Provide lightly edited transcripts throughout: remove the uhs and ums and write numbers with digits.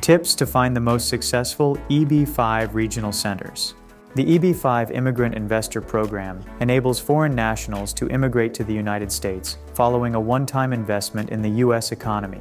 Tips to find the most successful EB-5 regional centers. The EB-5 Immigrant Investor Program enables foreign nationals to immigrate to the United States following a one-time investment in the U.S. economy.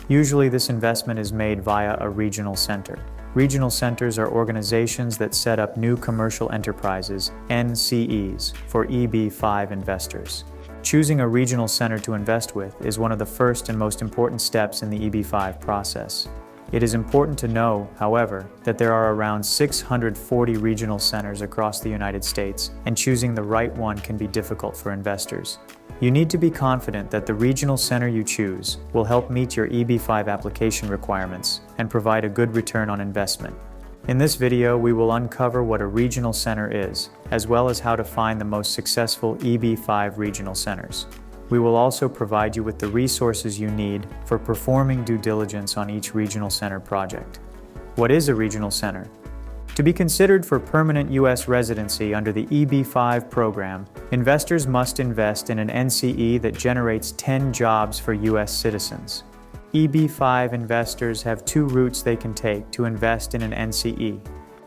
Usually this investment is made via a regional center. Regional centers are organizations that set up new commercial enterprises, NCEs, for EB-5 investors. Choosing a regional center to invest with is one of the first and most important steps in the EB-5 process. It is important to know, however, that there are around 640 regional centers across the United States, and choosing the right one can be difficult for investors. You need to be confident that the regional center you choose will help meet your EB-5 application requirements and provide a good return on investment. In this video, we will uncover what a regional center is, as well as how to find the most successful EB-5 regional centers. We will also provide you with the resources you need for performing due diligence on each regional center project. What is a regional center? To be considered for permanent U.S. residency under the EB-5 program, investors must invest in an NCE that generates 10 jobs for U.S. citizens. EB-5 investors have two routes they can take to invest in an NCE.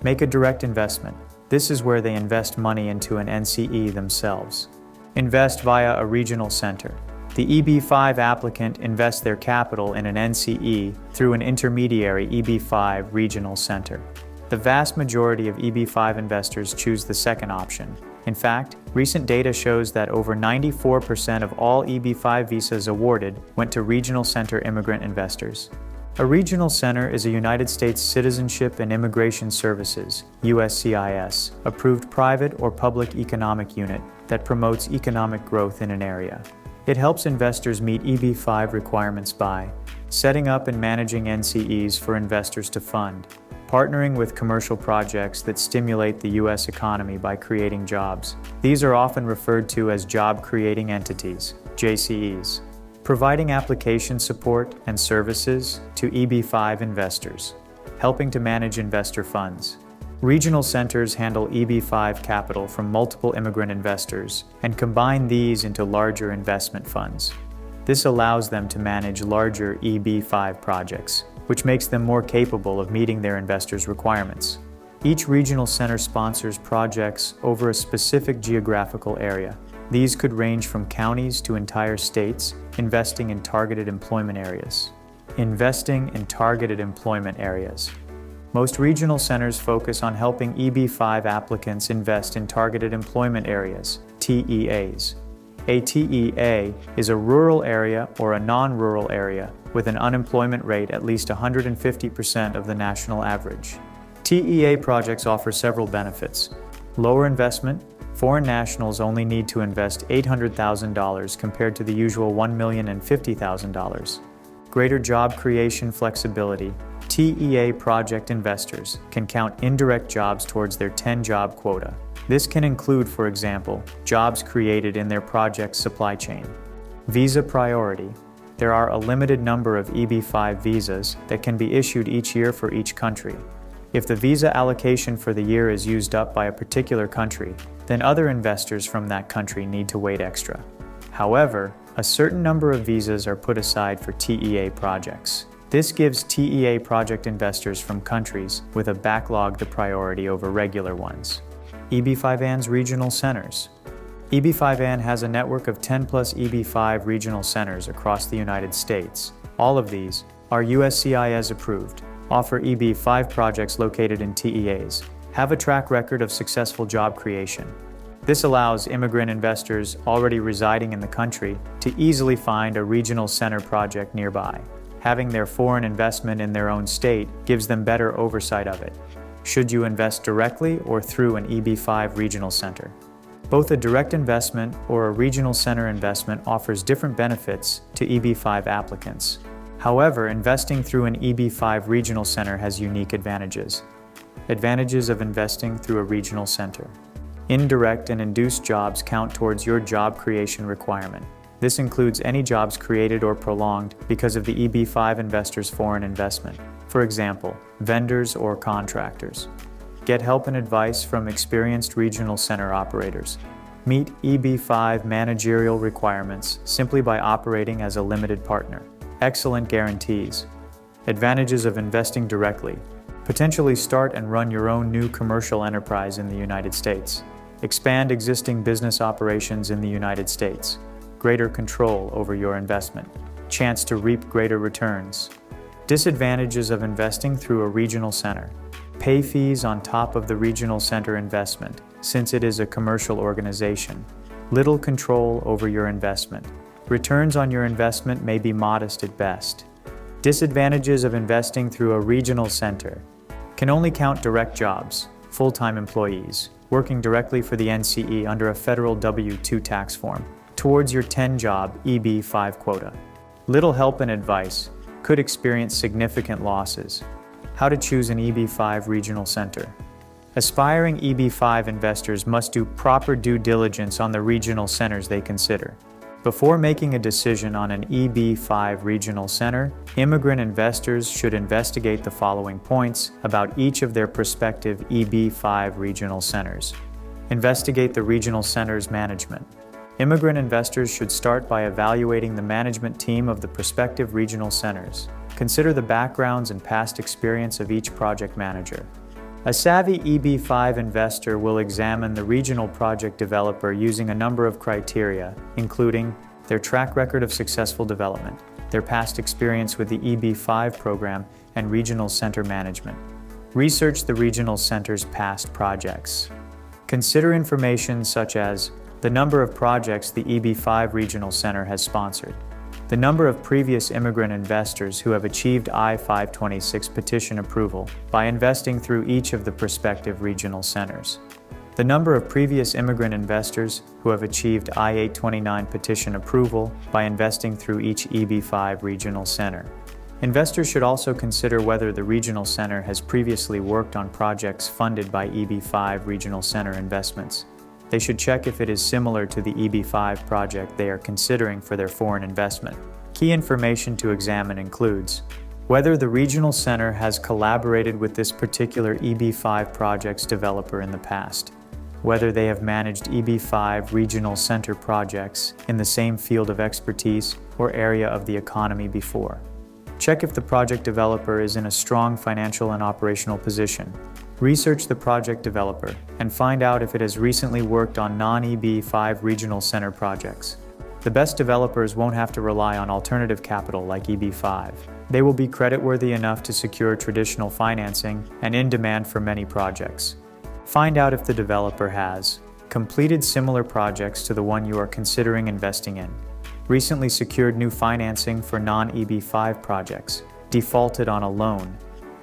Make a direct investment. This is where they invest money into an NCE themselves. Invest via a regional center. The EB-5 applicant invests their capital in an NCE through an intermediary EB-5 regional center. The vast majority of EB-5 investors choose the second option. In fact, recent data shows that over 94% of all EB-5 visas awarded went to regional center immigrant investors. A regional center is a United States Citizenship and Immigration Services (USCIS) approved private or public economic unit that promotes economic growth in an area. It helps investors meet EB-5 requirements by setting up and managing NCEs for investors to fund, partnering with commercial projects that stimulate the U.S. economy by creating jobs. These are often referred to as job-creating entities, JCEs. Providing application support and services to EB-5 investors, helping to manage investor funds. Regional centers handle EB-5 capital from multiple immigrant investors and combine these into larger investment funds. This allows them to manage larger EB-5 projects, which makes them more capable of meeting their investors' requirements. Each regional center sponsors projects over a specific geographical area. These could range from counties to entire states, investing in targeted employment areas. Investing in targeted employment areas. Most regional centers focus on helping EB-5 applicants invest in targeted employment areas, TEAs. A TEA is a rural area or a non-rural area with an unemployment rate at least 150% of the national average. TEA projects offer several benefits. Lower investment. Foreign nationals only need to invest $800,000 compared to the usual $1,050,000. Greater job creation flexibility. TEA project investors can count indirect jobs towards their 10-job quota. This can include, for example, jobs created in their project's supply chain. Visa priority. There are a limited number of EB-5 visas that can be issued each year for each country. If the visa allocation for the year is used up by a particular country, then other investors from that country need to wait extra. However, a certain number of visas are put aside for TEA projects. This gives TEA project investors from countries with a backlog the priority over regular ones. EB-5AN's regional centers. EB-5AN has a network of 10 plus EB-5 regional centers across the United States. All of these are USCIS approved, offer EB-5 projects located in TEAs, have a track record of successful job creation. This allows immigrant investors already residing in the country to easily find a regional center project nearby. Having their foreign investment in their own state gives them better oversight of it. Should you invest directly or through an EB-5 regional center? Both a direct investment or a regional center investment offers different benefits to EB-5 applicants. However, investing through an EB-5 regional center has unique advantages. Advantages of investing through a regional center. Indirect and induced jobs count towards your job creation requirement. This includes any jobs created or prolonged because of the EB-5 investor's foreign investment. For example, vendors or contractors. Get help and advice from experienced regional center operators. Meet EB-5 managerial requirements simply by operating as a limited partner. Excellent guarantees. Advantages of investing directly. Potentially start and run your own new commercial enterprise in the United States. Expand existing business operations in the United States. Greater control over your investment. Chance to reap greater returns. Disadvantages of investing through a regional center. Pay fees on top of the regional center investment, since it is a commercial organization. Little control over your investment. Returns on your investment may be modest at best. Disadvantages of investing through a regional center. Can only count direct jobs, full-time employees, working directly for the NCE under a federal W-2 tax form, towards your 10-job EB-5 quota. Little help and advice. Could experience significant losses. How to choose an EB-5 regional center. Aspiring EB-5 investors must do proper due diligence on the regional centers they consider. Before making a decision on an EB-5 regional center, immigrant investors should investigate the following points about each of their prospective EB-5 regional centers. Investigate the regional center's management. Immigrant investors should start by evaluating the management team of the prospective regional centers. Consider the backgrounds and past experience of each project manager. A savvy EB-5 investor will examine the regional project developer using a number of criteria, including their track record of successful development, their past experience with the EB-5 program, and regional center management. Research the regional center's past projects. Consider information such as the number of projects the EB-5 regional center has sponsored, the number of previous immigrant investors who have achieved I-526 petition approval by investing through each of the prospective regional centers, the number of previous immigrant investors who have achieved I-829 petition approval by investing through each EB-5 regional center. Investors should also consider whether the regional center has previously worked on projects funded by EB-5 regional center investments. They should check if it is similar to the EB-5 project they are considering for their foreign investment. Key information to examine includes whether the regional center has collaborated with this particular EB-5 project's developer in the past, whether they have managed EB-5 regional center projects in the same field of expertise or area of the economy before. Check if the project developer is in a strong financial and operational position. Research the project developer and find out if it has recently worked on non-EB-5 regional center projects. The best developers won't have to rely on alternative capital like EB-5. They will be creditworthy enough to secure traditional financing and in demand for many projects. Find out if the developer has completed similar projects to the one you are considering investing in, recently secured new financing for non-EB-5 projects, defaulted on a loan.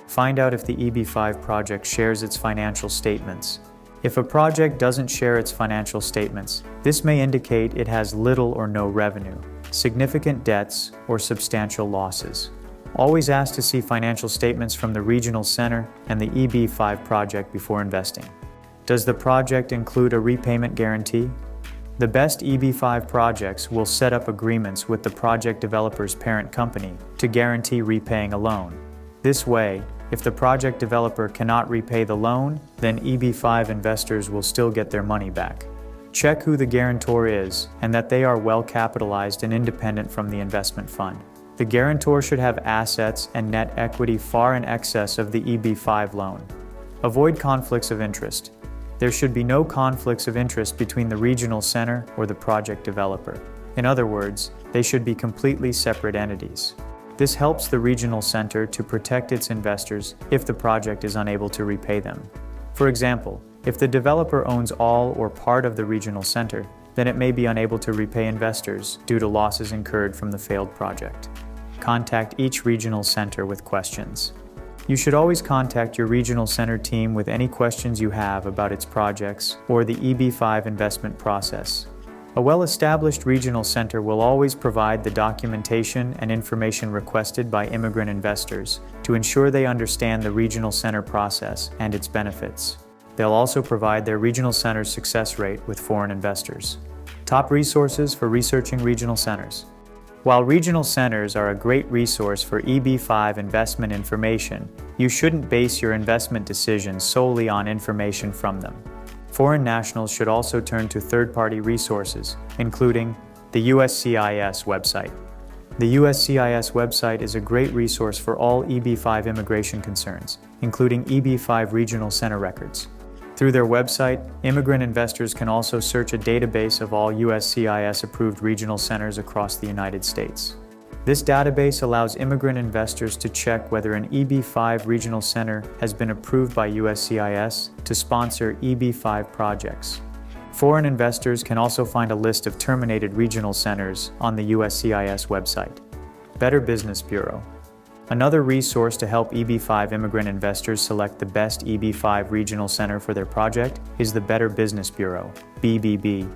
Find out if the EB-5 project shares its financial statements. If a project doesn't share its financial statements, this may indicate it has little or no revenue, significant debts, or substantial losses. Always ask to see financial statements from the regional center and the EB-5 project before investing. Does the project include a repayment guarantee? The best EB-5 projects will set up agreements with the project developer's parent company to guarantee repaying a loan. This way, if the project developer cannot repay the loan, then EB-5 investors will still get their money back. Check who the guarantor is and that they are well capitalized and independent from the investment fund. The guarantor should have assets and net equity far in excess of the EB-5 loan. Avoid conflicts of interest. There should be no conflicts of interest between the regional center or the project developer. In other words, they should be completely separate entities. This helps the regional center to protect its investors if the project is unable to repay them. For example, if the developer owns all or part of the regional center, then it may be unable to repay investors due to losses incurred from the failed project. Contact each regional center with questions. You should always contact your regional center team with any questions you have about its projects or the EB-5 investment process. A well-established regional center will always provide the documentation and information requested by immigrant investors to ensure they understand the regional center process and its benefits. They'll also provide their regional center's success rate with foreign investors. Top resources for researching regional centers. While regional centers are a great resource for EB-5 investment information, you shouldn't base your investment decisions solely on information from them. Foreign nationals should also turn to third-party resources, including the USCIS website. The USCIS website is a great resource for all EB-5 immigration concerns, including EB-5 regional center records. Through their website, immigrant investors can also search a database of all USCIS-approved regional centers across the United States. This database allows immigrant investors to check whether an EB-5 regional center has been approved by USCIS to sponsor EB-5 projects. Foreign investors can also find a list of terminated regional centers on the USCIS website. Better Business Bureau. Another resource to help EB-5 immigrant investors select the best EB-5 regional center for their project is the Better Business Bureau, BBB.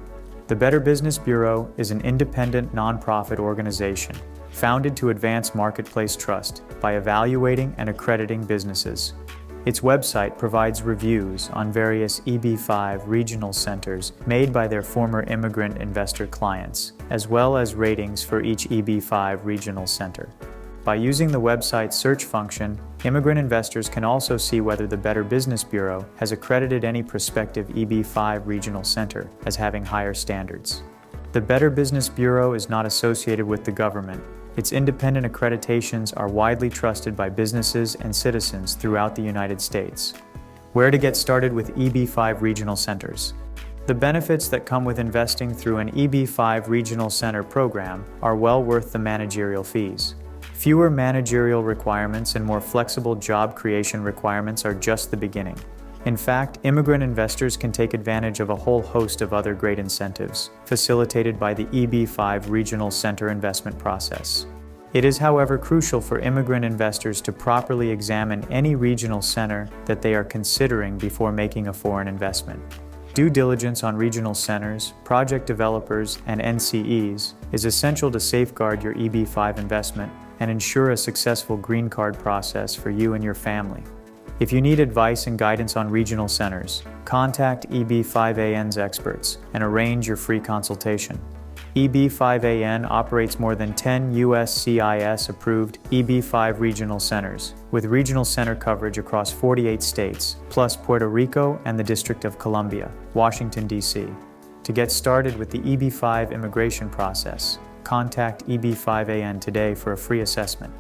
The Better Business Bureau is an independent nonprofit organization founded to advance marketplace trust by evaluating and accrediting businesses. Its website provides reviews on various EB-5 regional centers made by their former immigrant investor clients, as well as ratings for each EB-5 regional center. By using the website's search function, immigrant investors can also see whether the Better Business Bureau has accredited any prospective EB-5 regional center as having higher standards. The Better Business Bureau is not associated with the government. Its independent accreditations are widely trusted by businesses and citizens throughout the United States. Where to get started with EB-5 regional centers? The benefits that come with investing through an EB-5 regional center program are well worth the managerial fees. Fewer managerial requirements and more flexible job creation requirements are just the beginning. In fact, immigrant investors can take advantage of a whole host of other great incentives, facilitated by the EB-5 Regional Center investment process. It is, however, crucial for immigrant investors to properly examine any regional center that they are considering before making a foreign investment. Due diligence on regional centers, project developers, and NCEs is essential to safeguard your EB-5 investment and ensure a successful green card process for you and your family. If you need advice and guidance on regional centers, contact EB-5AN's experts and arrange your free consultation. EB-5AN operates more than 10 USCIS-approved EB-5 regional centers, with regional center coverage across 48 states, plus Puerto Rico and the District of Columbia, Washington, D.C. To get started with the EB-5 immigration process, contact EB-5AN today for a free assessment.